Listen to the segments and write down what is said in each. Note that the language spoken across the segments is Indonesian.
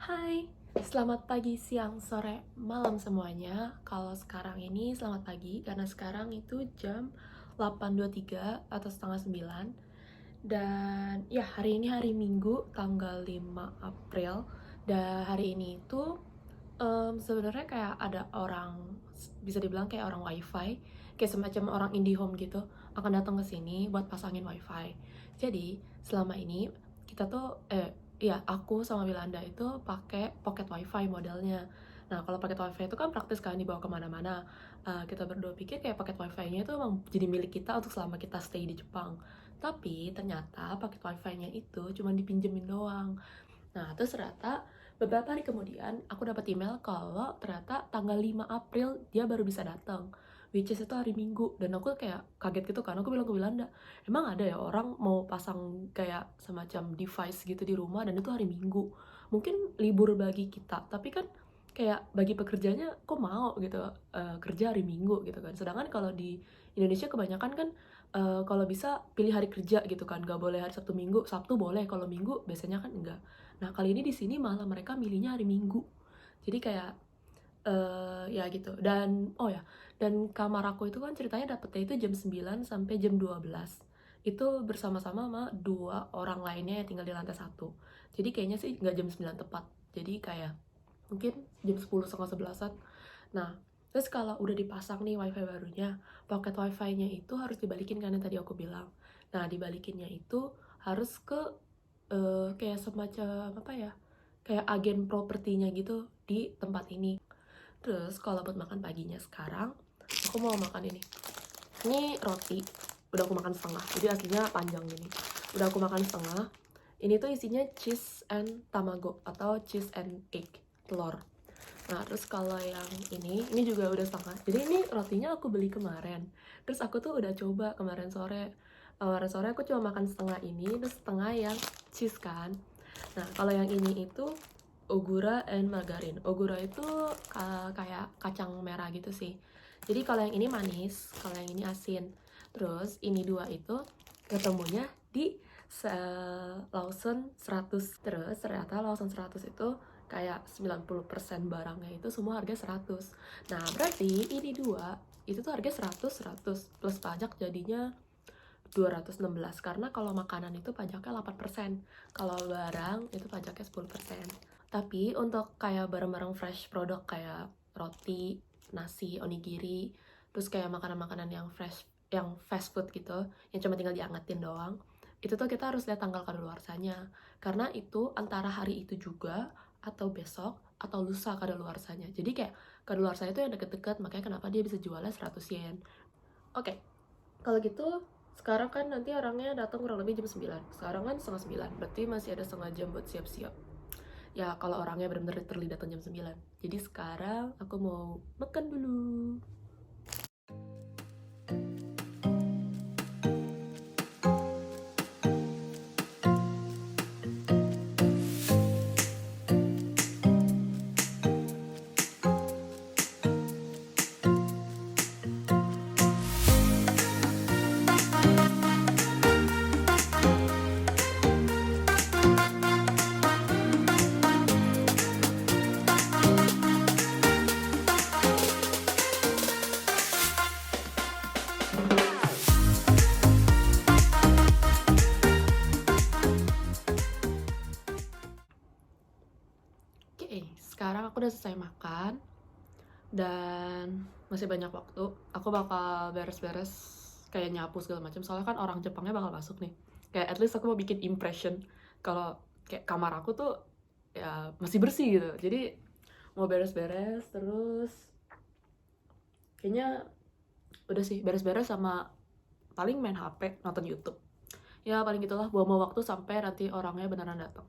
Hai, selamat pagi, siang, sore, malam semuanya. Kalau sekarang ini selamat pagi karena sekarang itu jam 8.23 atau setengah 9. Dan ya, hari ini hari Minggu tanggal 5 April. Dan hari ini itu sebenarnya kayak ada orang, bisa dibilang kayak orang wifi, kayak semacam orang IndiHome gitu, akan datang ke sini buat pasangin wifi. Jadi selama ini kita tuh ya aku sama Wilanda itu pakai pocket wifi modelnya. Nah, kalau paket wifi itu kan praktis kan dibawa kemana-mana. Kita berdua pikir kayak paket wifi-nya itu emang jadi milik kita untuk selama kita stay di Jepang. Tapi ternyata paket wifi-nya itu cuma dipinjemin doang. Nah, terus ternyata beberapa hari kemudian aku dapat email kalau ternyata tanggal 5 April dia baru bisa datang. Which is itu hari Minggu, dan aku kayak kaget gitu kan. Aku bilang ke Belanda, emang ada ya orang mau pasang kayak semacam device gitu di rumah dan itu hari Minggu. Mungkin libur bagi kita, tapi kan kayak bagi pekerjanya kok mau gitu kerja hari Minggu gitu kan. Sedangkan kalau di Indonesia kebanyakan kan kalau bisa pilih hari kerja gitu kan, nggak boleh hari Sabtu Minggu. Sabtu boleh, kalau Minggu biasanya kan enggak. Nah, kali ini di sini malah mereka milihnya hari Minggu. Jadi kayak ya gitu. Dan oh ya, dan kamar aku itu kan ceritanya dapetnya itu jam 9 sampai jam 12. Itu bersama-sama sama dua orang lainnya yang tinggal di lantai satu. Jadi kayaknya sih nggak jam 9 tepat. Jadi kayak mungkin jam 10 setengah 11-an. Nah, terus kalau udah dipasang nih wifi barunya, paket wifi-nya itu harus dibalikin kan yang tadi aku bilang. Nah, dibalikinnya itu harus ke kayak semacam apa ya, kayak agen propertinya gitu di tempat ini. Terus kalau buat makan paginya sekarang, aku mau makan ini roti, udah aku makan setengah, jadi aslinya panjang gini. Udah aku makan setengah. Ini tuh isinya cheese and tamago atau cheese and egg, telur. Nah, terus kalau yang ini juga udah setengah. Jadi ini rotinya aku beli kemarin. Terus aku tuh udah coba kemarin sore. Kemarin sore aku cuma makan setengah ini, terus setengah yang cheese kan. Nah, kalau yang ini itu ogura and margarin. Ogura itu kayak kacang merah gitu sih. Jadi kalau yang ini manis, kalau yang ini asin. Terus ini dua itu ketemunya di Lawson 100. Terus ternyata Lawson 100 itu kayak 90% barangnya itu semua harga 100. Nah, berarti ini dua itu tuh harga 100 plus pajak jadinya 216, karena kalau makanan itu pajaknya 8%, kalau barang itu pajaknya 10%. Tapi untuk kayak barang-barang fresh produk kayak roti, nasi, onigiri, terus kayak makanan-makanan yang fresh, yang fast food gitu, yang cuma tinggal diangetin doang, itu tuh kita harus lihat tanggal kadaluarsanya. Karena itu antara hari itu juga atau besok atau lusa kadaluarsanya. Jadi kayak kadaluarsanya itu yang deket-deket, makanya kenapa dia bisa jualnya 100 yen. Oke, kalau gitu sekarang kan nanti orangnya datang kurang lebih jam 9. Sekarang kan setengah 9, berarti masih ada setengah jam buat siap-siap. Ya kalau orangnya benar-benar terlihat datang jam 9. Jadi sekarang aku mau makan dulu. Oke, sekarang aku udah selesai makan dan masih banyak waktu. Aku bakal beres-beres kayak nyapu segala macam. Soalnya kan orang Jepangnya bakal masuk nih. Kayak at least aku mau bikin impression kalau kayak kamar aku tuh ya masih bersih gitu. Jadi mau beres-beres terus kayaknya udah sih beres-beres sama paling main HP, nonton YouTube. Ya paling gitulah, buang waktu sampai nanti orangnya beneran datang.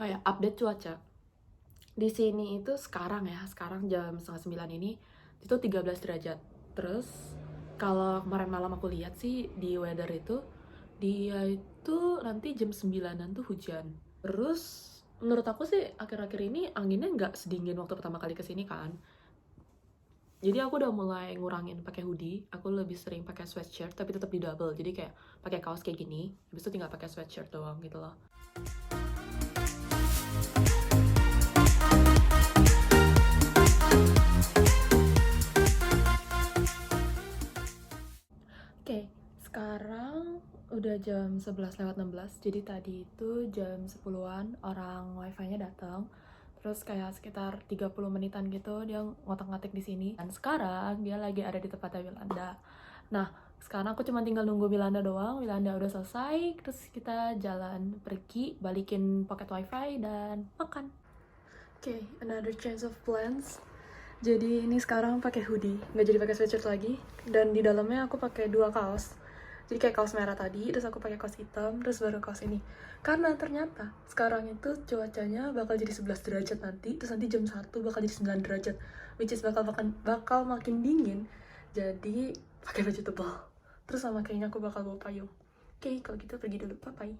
Oh ya, update cuaca. Di sini itu sekarang ya, sekarang jam setengah 9 ini itu 13 derajat. Terus kalau kemarin malam aku lihat sih di weather itu dia itu nanti jam 9-an tuh hujan. Terus menurut aku sih akhir-akhir ini anginnya nggak sedingin waktu pertama kali kesini kan. Jadi aku udah mulai ngurangin pakai hoodie, aku lebih sering pakai sweatshirt tapi tetap di double. Jadi kayak pakai kaos kayak gini, habis itu tinggal pakai sweatshirt doang gitu loh. jam 11:16. Jadi tadi itu jam 10-an orang wifi-nya datang. Terus kayak sekitar 30 menitan gitu dia ngotak-ngatik di sini. Dan sekarang dia lagi ada di tempatnya Wilanda. Nah, sekarang aku cuma tinggal nunggu Wilanda doang. Wilanda udah selesai, terus kita jalan pergi, balikin paket wifi dan makan. Oke, another change of plans. Jadi ini sekarang pakai hoodie, nggak jadi pakai sweatshirt lagi. Dan di dalamnya aku pakai 2 kaos. Jadi kayak kaos merah tadi, terus aku pakai kaos hitam, terus baru kaos ini. Karena ternyata sekarang itu cuacanya bakal jadi 11 derajat nanti, terus nanti jam 1 bakal jadi 9 derajat, which is bakal makin dingin. Jadi pakai baju tebal. Terus sama kayaknya aku bakal bawa payung. Oke, kalau gitu pergi dulu. Bye-bye.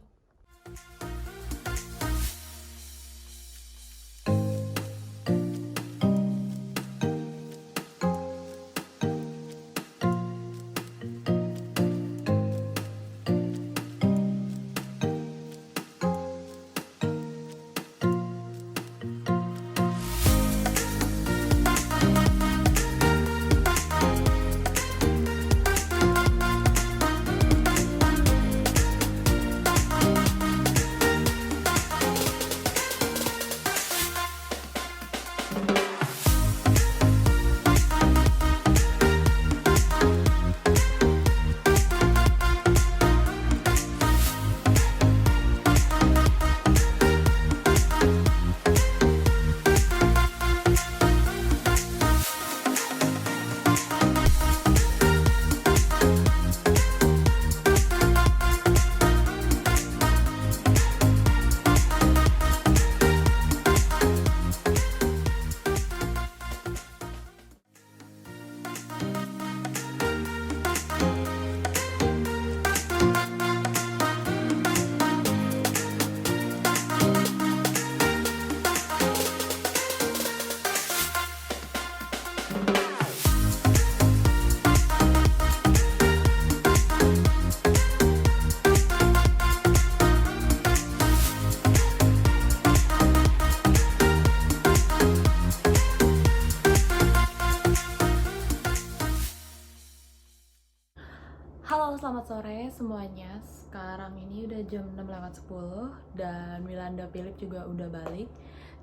Halo, selamat sore semuanya. Sekarang ini udah jam 6:10 dan Wilanda Philip juga udah balik.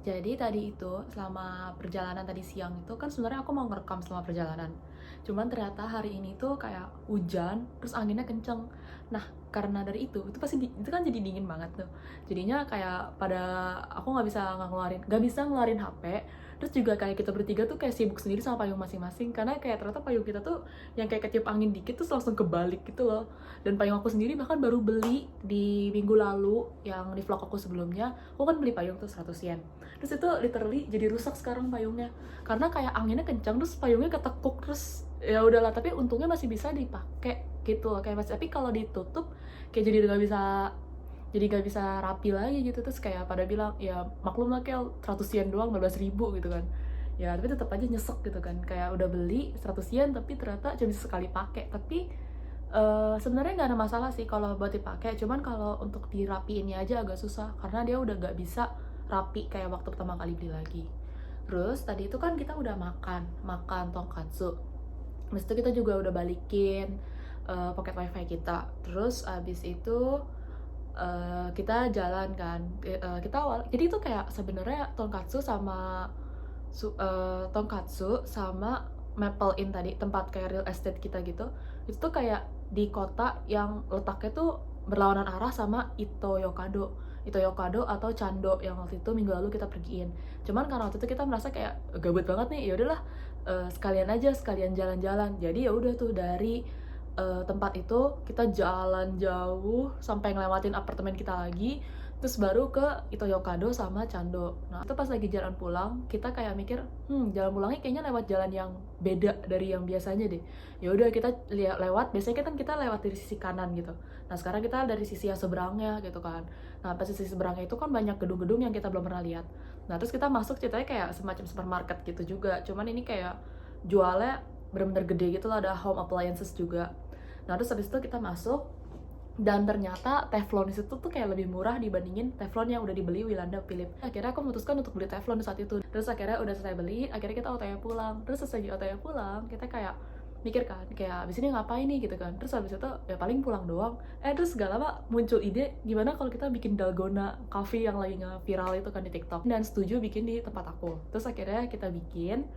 Jadi tadi itu selama perjalanan tadi siang itu kan sebenarnya aku mau ngerekam selama perjalanan. Cuman ternyata hari ini tuh kayak hujan, terus anginnya kenceng. Nah, karena dari itu pasti itu kan jadi dingin banget tuh. Jadinya kayak pada aku nggak bisa ngeluarin HP. Terus juga kayak kita bertiga tuh kayak sibuk sendiri sama payung masing-masing, karena kayak ternyata payung kita tuh yang kayak ketiup angin dikit tuh langsung kebalik gitu loh. Dan payung aku sendiri bahkan baru beli di minggu lalu, yang di vlog aku sebelumnya aku kan beli payung tuh 100 yen. Terus itu literally jadi rusak sekarang payungnya karena kayak anginnya kencang, terus payungnya ketekuk. Terus ya udahlah, tapi untungnya masih bisa dipakai gitu loh, kayak masih. Tapi kalau ditutup kayak jadi gak bisa rapi lagi gitu. Terus kayak pada bilang ya maklum lah, kayak 100 yen doang, 15.000 gitu kan ya, tapi tetap aja nyesek gitu kan, kayak udah beli 100 yen tapi ternyata cuma bisa sekali pakai. Tapi sebenarnya nggak ada masalah sih kalau buat dipakai, cuman kalau untuk dirapiinnya aja agak susah karena dia udah gak bisa rapi kayak waktu pertama kali beli lagi. Terus tadi itu kan kita udah makan tonkatsu, habis itu kita juga udah balikin pocket wifi kita. Terus abis itu kita jalan kan, jadi itu kayak sebenarnya tonkatsu sama Maple Inn tadi, tempat kayak real estate kita gitu, itu tuh kayak di kota yang letaknya tuh berlawanan arah sama Ito-Yokado atau Chando yang waktu itu minggu lalu kita pergiin. Cuman karena waktu itu kita merasa kayak gabut banget nih, ya udahlah sekalian jalan-jalan. Jadi ya udah tuh dari tempat itu kita jalan jauh sampai ngelewatin apartemen kita lagi, terus baru ke Ito-Yokado sama Chando. Nah itu pas lagi jalan pulang kita kayak mikir, jalan pulangnya kayaknya lewat jalan yang beda dari yang biasanya deh. Ya udah kita biasanya kan kita lewat dari sisi kanan gitu. Nah sekarang kita dari sisi yang seberangnya gitu kan. Nah pas sisi seberangnya itu kan banyak gedung-gedung yang kita belum pernah lihat. Nah terus kita masuk, ceritanya kayak semacam supermarket gitu juga, cuman ini kayak jualnya bener-bener gede gitu lah, ada home appliances juga. Nah terus habis itu kita masuk, dan ternyata teflon di situ tuh kayak lebih murah dibandingin teflon yang udah dibeli Wilanda Philip. Akhirnya aku memutuskan untuk beli teflon saat itu. Terus akhirnya udah selesai beli, akhirnya kita OTW pulang. Terus selesai OTW pulang, kita kayak mikir kan kayak abis ini ngapain nih gitu kan. Terus abis itu ya paling pulang doang. Terus gak lama muncul ide gimana kalau kita bikin dalgona coffee yang lagi nge-viral itu kan di TikTok, dan setuju bikin di tempat aku. Terus akhirnya kita bikin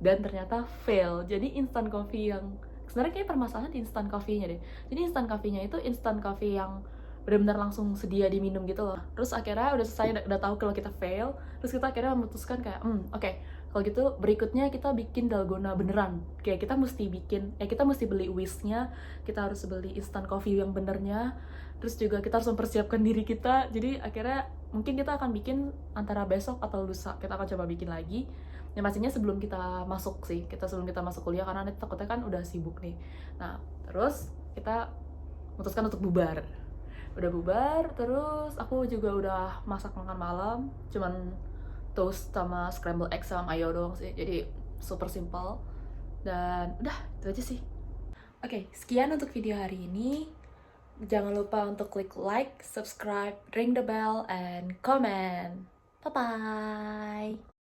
dan ternyata fail. Jadi instant coffee yang sebenarnya kayak permasalahan di instant coffee-nya deh. Jadi instant coffee-nya itu instant coffee yang benar-benar langsung sedia diminum gitu loh. Terus akhirnya udah selesai, udah tahu kalau kita fail, terus kita akhirnya memutuskan kayak oke, kalau gitu berikutnya kita bikin dalgona beneran. Kayak kita mesti bikin, kita mesti beli whisk-nya, kita harus beli instant coffee yang benernya, terus juga kita harus mempersiapkan diri kita. Jadi akhirnya mungkin kita akan bikin antara besok atau lusa, kita akan coba bikin lagi. Ya pastinya sebelum kita masuk sih, sebelum kita masuk kuliah, karena nanti takutnya kan udah sibuk nih. Nah, terus kita memutuskan untuk bubar. Udah bubar, terus aku juga udah masak makan malam, cuman toast sama scrambled egg sama mayo doang sih, jadi super simple. Dan udah, itu aja sih. Oke, sekian untuk video hari ini. Jangan lupa untuk klik like, subscribe, ring the bell, and comment. Bye-bye!